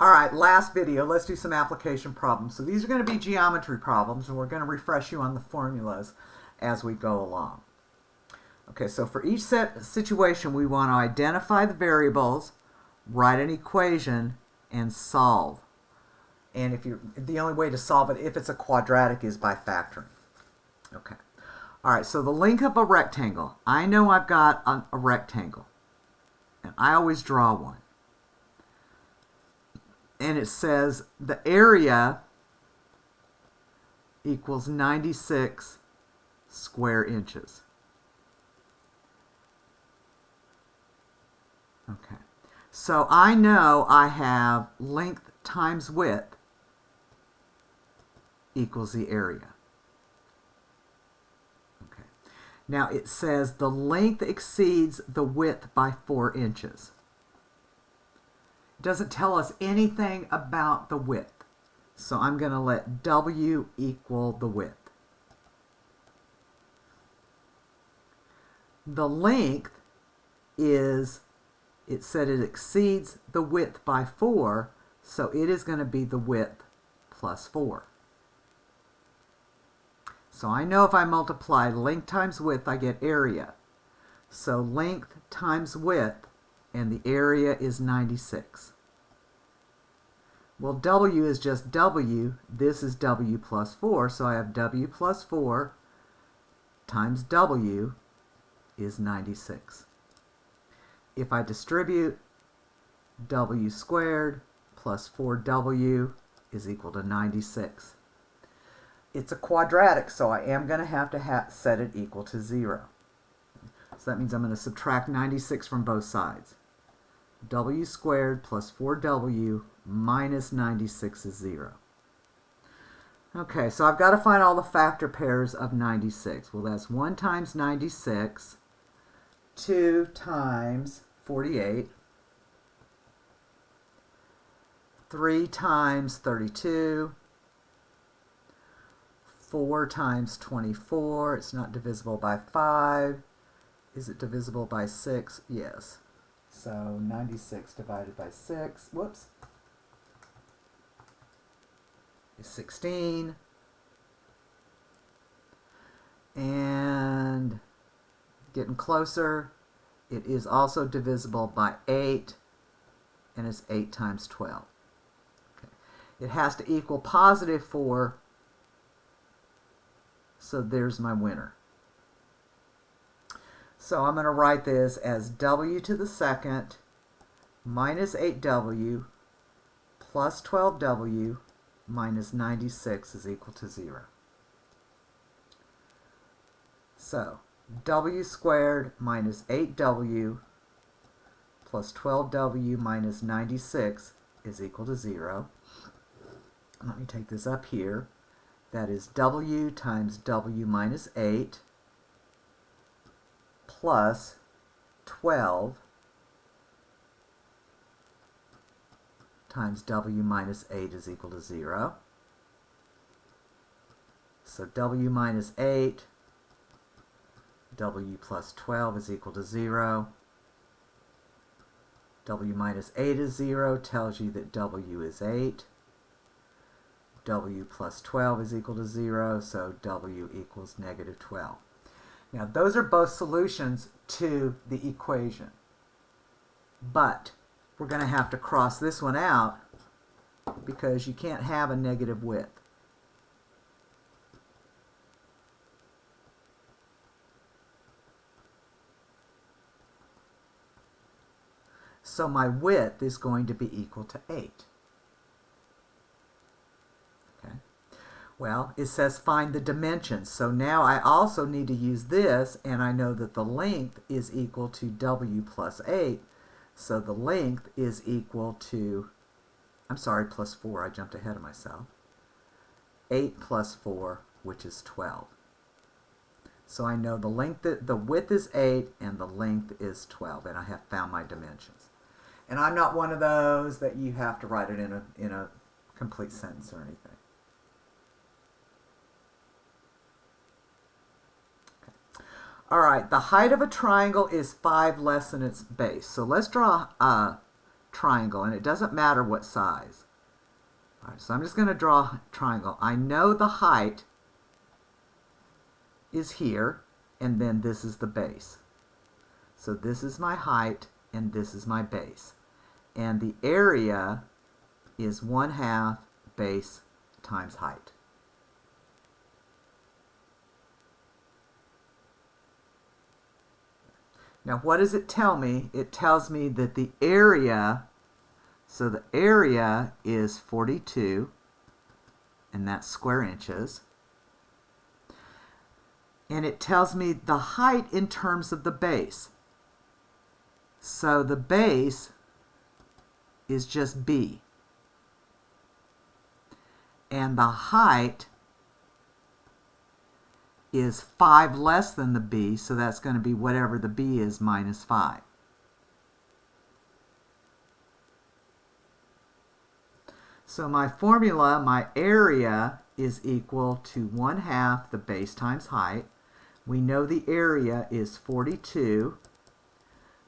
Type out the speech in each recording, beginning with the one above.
All right, last video, let's do some application problems. So these are going to be geometry problems, and we're going to refresh you on the formulas as we go along. Okay, so for each situation, we want to identify the variables, write an equation, and solve. And the only way to solve it, if it's a quadratic, is by factoring. Okay. All right, so the length of a rectangle. I know I've got a rectangle, and I always draw one. And it says the area equals 96 square inches. Okay, so I know I have length times width equals the area. Okay, now it says the length exceeds the width by 4 inches. Doesn't tell us anything about the width. So I'm going to let W equal the width. The length is, it said it exceeds the width by 4, so it is going to be the width plus 4. So I know if I multiply length times width, I get area. So length times width, and the area is 96. Well, W is just W. This is W plus 4, so I have W plus 4 times W is 96. If I distribute, W squared plus 4W is equal to 96. It's a quadratic, so I am going to have to set it equal to 0. So that means I'm going to subtract 96 from both sides. W squared plus 4W minus 96 is 0. Okay, so I've got to find all the factor pairs of 96. Well, that's 1 times 96, 2 times 48, 3 times 32, 4 times 24. It's not divisible by 5. Is it divisible by 6? Yes. So 96 divided by 6, whoops, is 16. And getting closer, it is also divisible by 8, and it's 8 times 12. Okay. It has to equal positive 4, so there's my winner. So I'm going to write this as W to the second minus 8W plus 12W minus 96 is equal to 0. So W squared minus 8W plus 12W minus 96 is equal to 0. Let me take this up here. That is W times W minus 8 plus 12 times W minus 8 is equal to 0. So W minus 8, W plus 12 is equal to 0. W minus 8 is 0, tells you that W is 8. W plus 12 is equal to 0, so W equals negative 12. Now, those are both solutions to the equation, but we're going to have to cross this one out because you can't have a negative width. So my width is going to be equal to 8. Well, it says find the dimensions. So now I also need to use this, and I know that the length is equal to W plus 8. So the length is equal to, I'm sorry, plus 4. I jumped ahead of myself. 8 plus 4, which is 12. So I know the width is 8 and the length is 12, and I have found my dimensions. And I'm not one of those that you have to write it in a complete sentence or anything. All right, the height of a triangle is 5 less than its base. So let's draw a triangle, and it doesn't matter what size. All right, so I'm just going to draw a triangle. I know the height is here, and then this is the base. So this is my height, and this is my base. And the area is 1/2 base times height. Now what does it tell me? It tells me that the area, so the area is 42, and that's square inches. And it tells me the height in terms of the base. So the base is just B. And the height is 5 less than the B, so that's going to be whatever the B is minus 5. So my formula, my area is equal to 1/2 the base times height. We know the area is 42,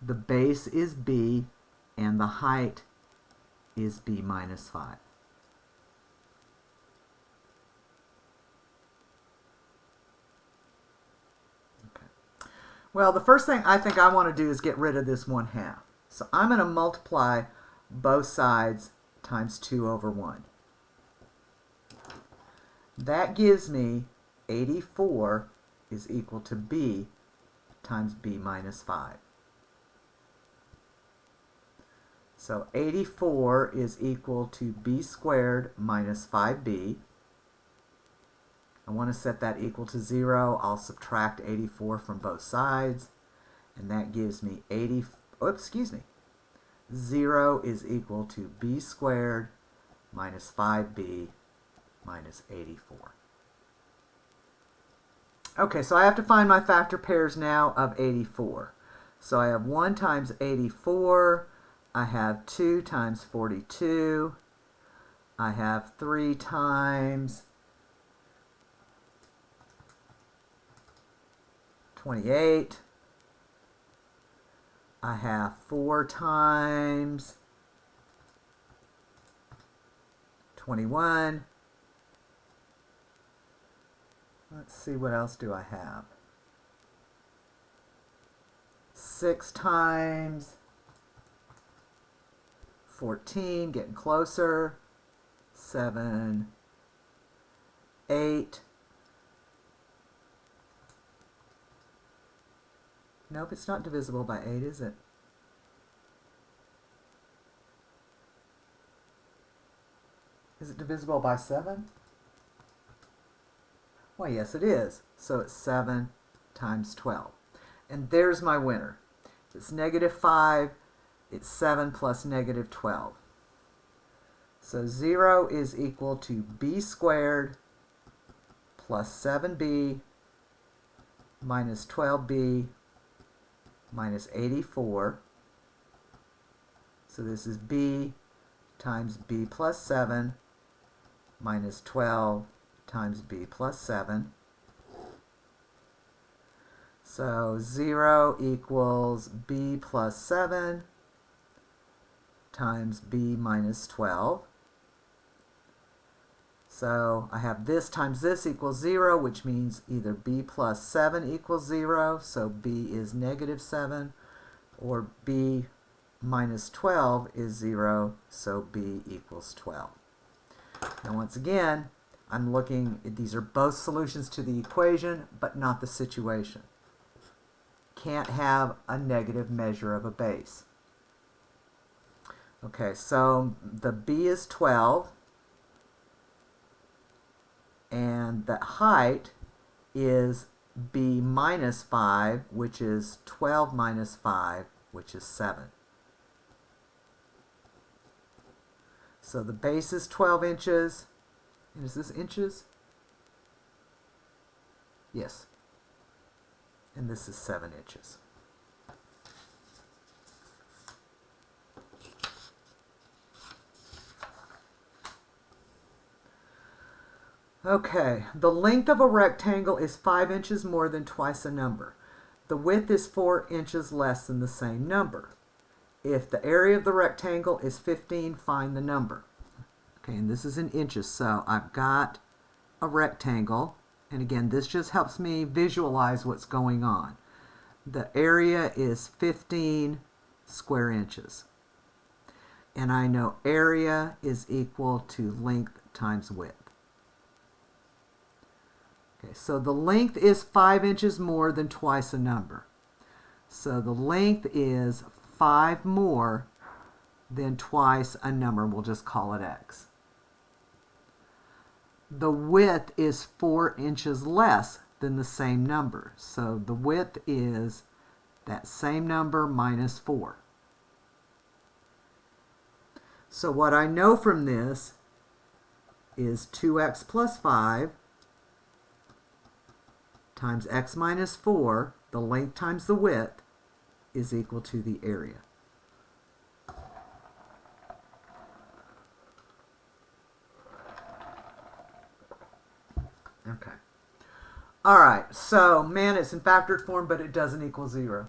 the base is B, and the height is B minus 5. Well, the first thing I think I want to do is get rid of this 1/2. So I'm going to multiply both sides times 2/1. That gives me 84 is equal to B times B minus 5. So 84 is equal to B squared minus 5B. I want to set that equal to 0. I'll subtract 84 from both sides, and that gives me 0 is equal to B squared minus 5B minus 84. Okay, so I have to find my factor pairs now of 84. So I have 1 times 84, I have 2 times 42, I have 3 times 28, I have 4 times 21. Let's see, what else do I have? 6 times 14, getting closer. 7, 8. Nope, it's not divisible by 8, is it? Is it divisible by 7? Why, yes, it is. So it's 7 times 12. And there's my winner. It's -5. It's 7 plus -12. So 0 is equal to B squared plus 7B minus 12B minus 84. So this is B times B plus 7 minus 12 times B plus 7. So 0 equals B plus 7 times B minus 12. So I have this times this equals 0, which means either B plus 7 equals 0, so B is -7, or B minus 12 is 0, so B equals 12. Now once again, I'm looking, these are both solutions to the equation, but not the situation. Can't have a negative measure of a base. Okay, so the B is 12, and the height is B minus 5, which is 12 minus 5, which is 7. So the base is 12 inches. And is this inches? Yes. And this is 7 inches. Okay, the length of a rectangle is 5 inches more than twice a number. The width is 4 inches less than the same number. If the area of the rectangle is 15, find the number. Okay, and this is in inches, so I've got a rectangle, and again, this just helps me visualize what's going on. The area is 15 square inches. And I know area is equal to length times width. Okay, so the length is 5 inches more than twice a number. So the length is 5 more than twice a number. We'll just call it x. The width is 4 inches less than the same number. So the width is that same number minus 4. So what I know from this is 2x plus 5 times x minus 4, the length times the width, is equal to the area. Okay. All right, so man, it's in factored form, but it doesn't equal 0.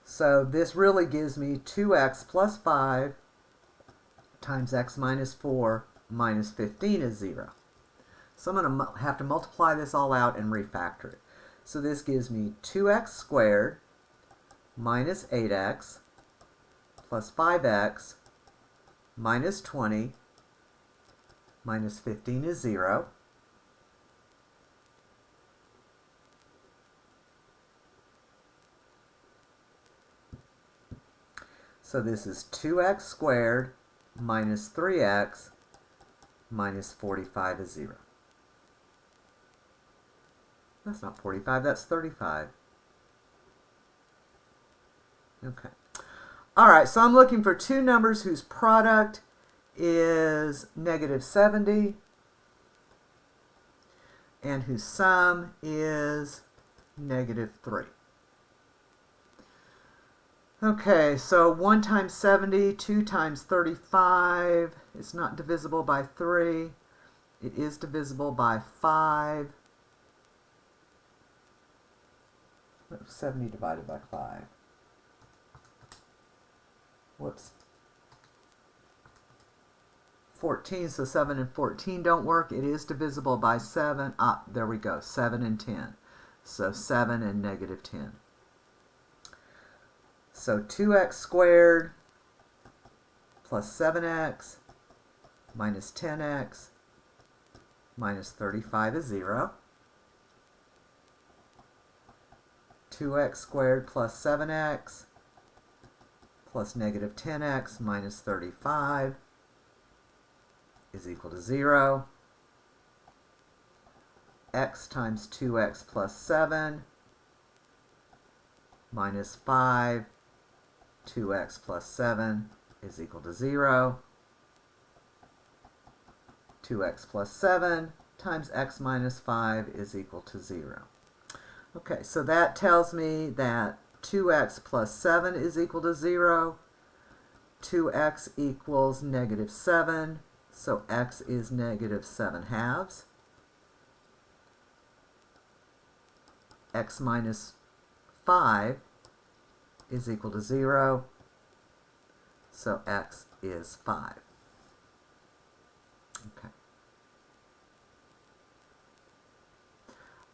So this really gives me 2x plus 5 times x minus 4 minus 15 is 0. So I'm going to have to multiply this all out and refactor it. So this gives me 2x squared minus 8x plus 5x minus 20 minus 15 is 0. So this is 2x squared minus 3x minus 45 is 0. That's not 45, that's 35. Okay. All right, so I'm looking for two numbers whose product is negative 70 and whose sum is negative 3. Okay, so 1 times 70, 2 times 35. It's not divisible by 3. It is divisible by 5. 70 divided by 5. Whoops. 14, so 7 and 14 don't work. It is divisible by 7. Ah, there we go, 7 and 10. So 7 and negative 10. So 2x squared plus 7x minus 10x minus 35 is 0. 2x squared plus 7x plus negative 10x minus 35 is equal to 0. X times 2x plus 7 minus 5, 2x plus 7 is equal to 0. 2x plus 7 times x minus 5 is equal to 0. Okay, so that tells me that 2x plus 7 is equal to 0. 2x equals negative 7, so x is negative 7 halves. X minus 5 is equal to 0, so x is 5. Okay.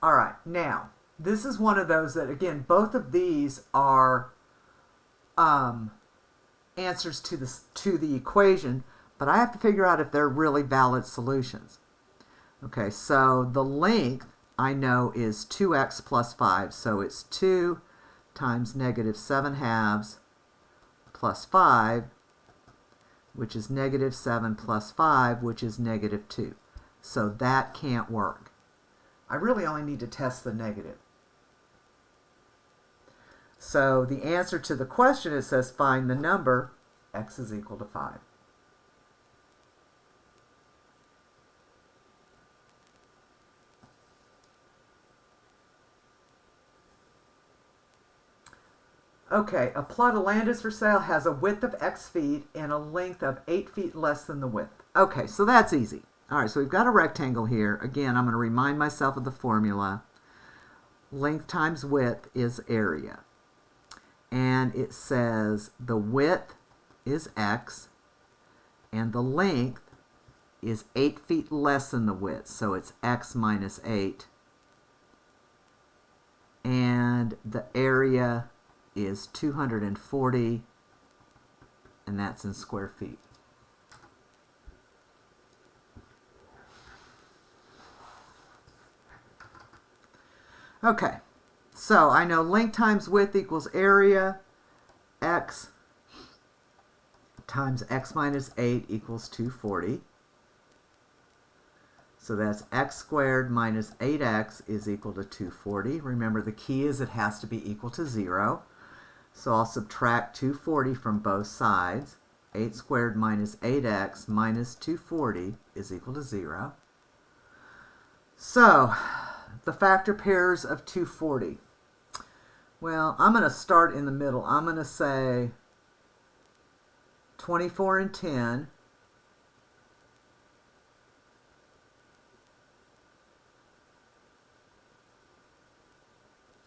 All right, now, this is one of those that, again, both of these are answers to the equation, but I have to figure out if they're really valid solutions. Okay, so the length I know is 2x plus 5, so it's 2 times negative 7 halves plus 5, which is negative 7 plus 5, which is negative 2. So that can't work. I really only need to test the negative. So the answer to the question, it says find the number, x is equal to 5. Okay, a plot of land is for sale, has a width of x feet and a length of 8 feet less than the width. Okay, so that's easy. All right, so we've got a rectangle here. Again, I'm going to remind myself of the formula. Length times width is area. and it says the width is x and the length is 8 feet less than the width, so it's x minus 8, and the area is 240, and that's in square feet. Okay, so I know length times width equals area. X times x minus 8 equals 240. So that's x squared minus 8x is equal to 240. Remember, the key is it has to be equal to 0. So I'll subtract 240 from both sides. 8 squared minus 8x minus 240 is equal to 0. So the factor pairs of 240. Well, I'm going to start in the middle. I'm going to say 24 and 10.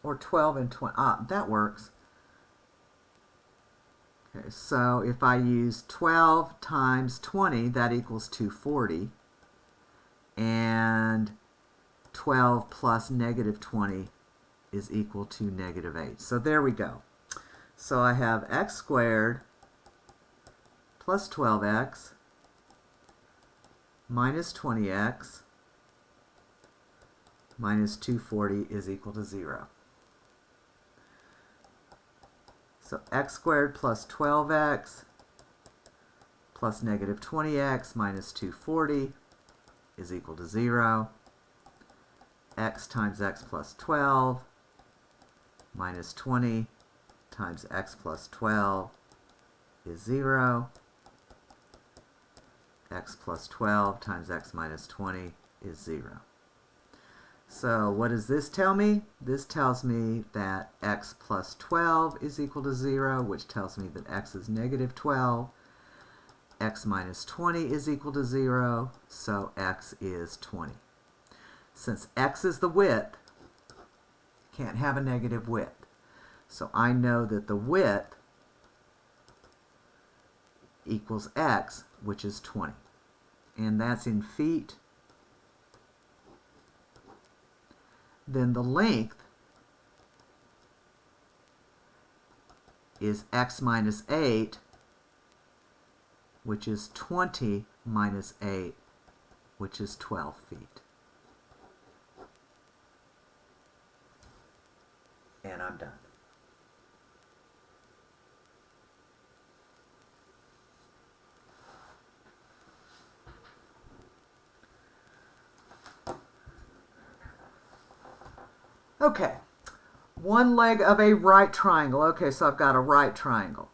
Or 12 and 20. That works. Okay, so if I use 12 times 20, that equals 240. And 12 plus negative 20 is equal to negative 8. So there we go. So I have x squared plus 12x minus 20x minus 240 is equal to 0. So x squared plus 12x plus negative 20x minus 240 is equal to 0. X times x plus 12 minus 20 times x plus 12 is 0. X plus 12 times x minus 20 is 0. So what does this tell me? This tells me that x plus 12 is equal to 0, which tells me that x is negative 12. X minus 20 is equal to 0, so x is 20. Since x is the width, can't have a negative width. So I know that the width equals x, which is 20. And that's in feet. Then the length is x minus 8, which is 20 minus 8, which is 12 feet. And I'm done. Okay, one leg of a right triangle. Okay, so I've got a right triangle.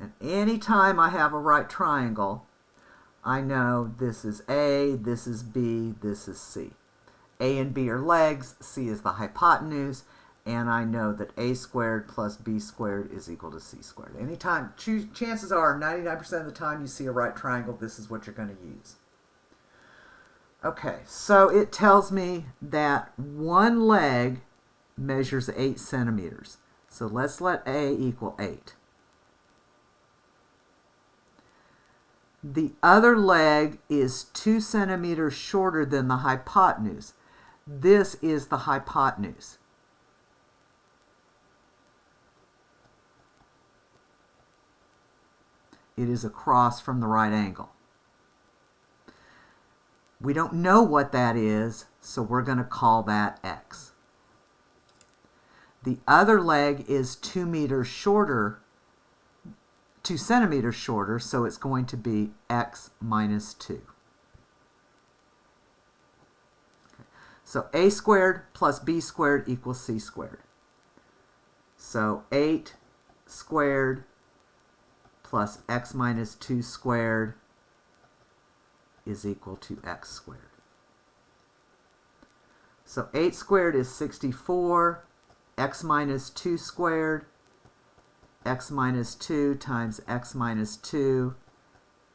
And anytime I have a right triangle, I know this is A, this is B, this is C. A and B are legs, C is the hypotenuse, and I know that A squared plus B squared is equal to C squared. Anytime, chances are 99% of the time you see a right triangle, this is what you're going to use. Okay, so it tells me that one leg measures 8 centimeters. So let's let A equal 8. The other leg is 2 centimeters shorter than the hypotenuse. This is the hypotenuse. It is across from the right angle. We don't know what that is, so we're going to call that x. The other leg is 2 meters shorter, 2 centimeters shorter, so it's going to be x minus 2. Okay. So a squared plus b squared equals c squared. So 8 squared plus x minus 2 squared is equal to x squared. So 8 squared is 64, x minus 2 squared, x minus 2 times x minus 2,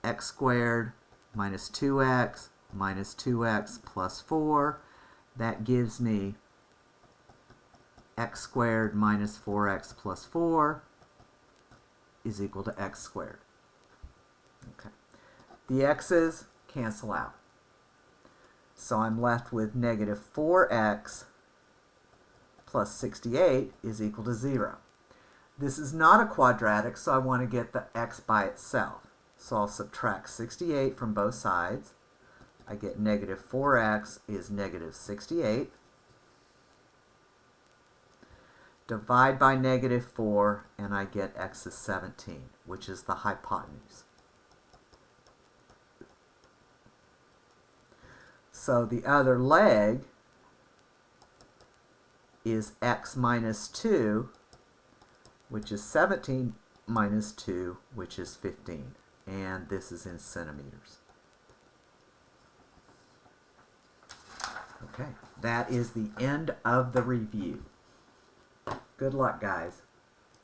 x squared minus 2x plus 4. That gives me x squared minus 4x plus 4 is equal to x squared. Okay. The x's cancel out. So I'm left with negative 4x plus 68 is equal to 0. This is not a quadratic, so I want to get the x by itself. So I'll subtract 68 from both sides. I get negative 4x is negative 68. Divide by negative 4, and I get x is 17, which is the hypotenuse. So the other leg is x minus 2, which is 17 minus 2, which is 15. And this is in centimeters. Okay, that is the end of the review. Good luck, guys.